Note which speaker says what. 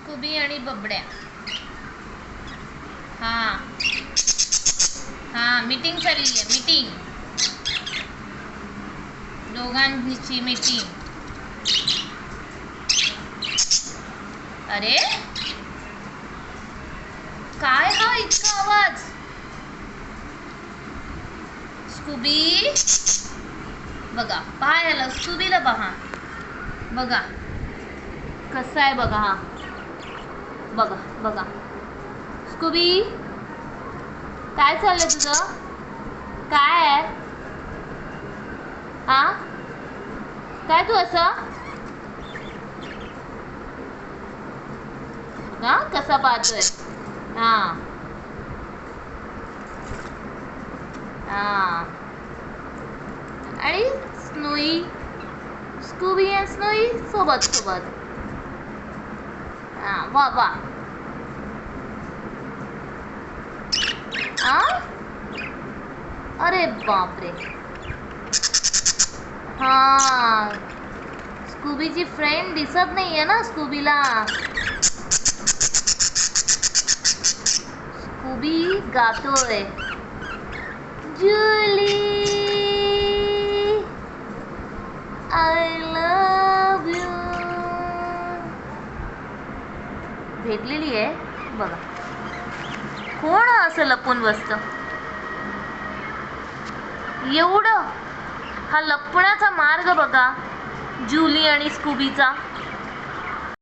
Speaker 1: Scooby आणि बबड्या. हां हां, मीटिंग चालली आहे. मीटिंग, दोघांची मीटिंग. अरे काय हा इतका आवाज? स्कूबी बघा, पहा याला, स्कूबीला पहा. बघा कसा आहे बघा हा. बघा बघा स्कूबी, काय चाललंय तुझं? काय आहे हा? काय तू असं हा कसा पाहतोय? हा हा. आणि स्नोई, स्कूबी आणि स्नोई सोबत सोबत. हा वा वा. आ अरे बापरे. हा, स्कूबीची फ्रेंड दिसत नाहीये ना स्कूबीला. स्कूबी गातोय जुली आय लव्ह यू. भेटलेली आहे बघा. कोण असं लपून बसतं एवढं? हा लपण्याचा मार्ग बघा जुली आणि स्कूबीचा.